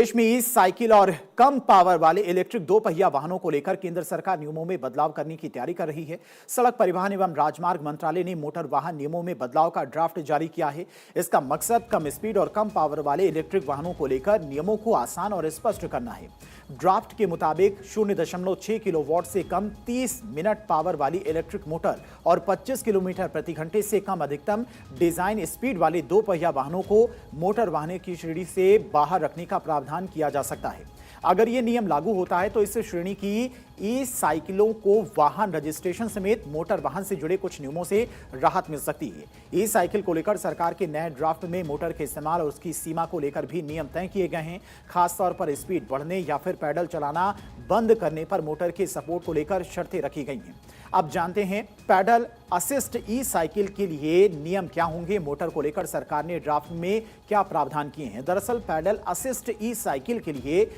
देश में ई साइकिल और कम पावर वाले इलेक्ट्रिक दो पहिया वाहनों को लेकर केंद्र सरकार नियमों में बदलाव करने की तैयारी कर रही है। सड़क परिवहन एवं राजमार्ग मंत्रालय ने मोटर वाहन नियमों में बदलाव का ड्राफ्ट जारी किया है। इसका मकसद कम स्पीड और कम पावर वाले इलेक्ट्रिक वाहनों को लेकर नियमों को आसान और स्पष्ट करना है। ड्राफ्ट के मुताबिक 0.6 किलोवाट से कम 30 मिनट पावर वाली इलेक्ट्रिक मोटर और 25 किलोमीटर प्रति घंटे से कम अधिकतम डिजाइन स्पीड वाले दो पहिया वाहनों को मोटर वाहन की श्रेणी से बाहर रखने का प्रावधान किया जा सकता है। अगर यह नियम लागू होता है तो इस श्रेणी की ई साइकिलों को वाहन रजिस्ट्रेशन समेत मोटर वाहन से जुड़े कुछ नियमों से राहत मिल सकती है। ई साइकिल को लेकर सरकार के नए ड्राफ्ट में मोटर के इस्तेमाल और उसकी सीमा को लेकर भी नियम तय किए गए हैं। खासतौर पर स्पीड बढ़ने या फिर पैडल चलाना बंद करने पर मोटर के सपोर्ट को लेकर शर्तें रखी गई हैं। अब जानते हैं पैडल असिस्ट ई साइकिल के लिए नियम क्या होंगे, मोटर को लेकर सरकार ने ड्राफ्ट में क्या प्रावधान किए हैं। दरअसल पैडल असिस्ट ई साइकिल के लिए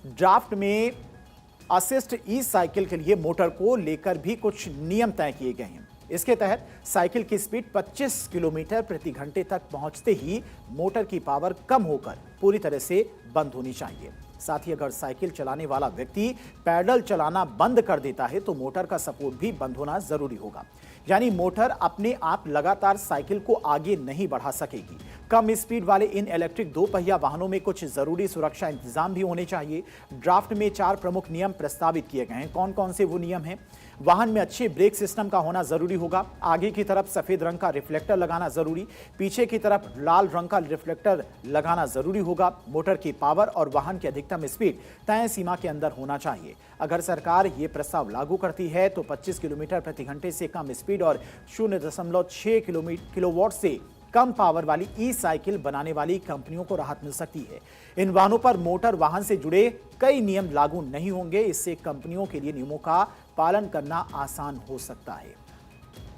ड्राफ्ट में असिस्ट ई साइकिल के लिए मोटर को लेकर भी कुछ नियम तय किए गए हैं। इसके तहत साइकिल की स्पीड 25 किलोमीटर प्रति घंटे तक पहुंचते ही मोटर की पावर कम होकर पूरी तरह से बंद होनी चाहिए। साथ ही अगर साइकिल चलाने वाला व्यक्ति पैडल चलाना बंद कर देता है तो मोटर का सपोर्ट भी बंद होना जरूरी होगा। यानी मोटर अपने आप लगातार साइकिल को आगे नहीं बढ़ा सकेगी। कम स्पीड वाले इन इलेक्ट्रिक दो पहिया वाहनों में कुछ जरूरी सुरक्षा इंतजाम भी होने चाहिए। ड्राफ्ट में 4 प्रमुख नियम प्रस्तावित किए गए हैं। कौन कौन से वो नियम हैं? वाहन में अच्छे ब्रेक सिस्टम का होना जरूरी होगा। आगे की तरफ सफेद रंग का रिफ्लेक्टर लगाना जरूरी, पीछे की तरफ लाल रंग का रिफ्लेक्टर लगाना जरूरी होगा। मोटर की पावर और वाहन की अधिकतम स्पीड तय सीमा के अंदर होना चाहिए। अगर सरकार ये प्रस्ताव लागू करती है तो 25 किलोमीटर प्रति घंटे से कम स्पीड और 0.6 किलोवाट से कम पावर वाली ई साइकिल बनाने वाली कंपनियों को राहत मिल सकती है। इन वाहनों पर मोटर वाहन से जुड़े कई नियम लागू नहीं होंगे। इससे कंपनियों के लिए नियमों का पालन करना आसान हो सकता है।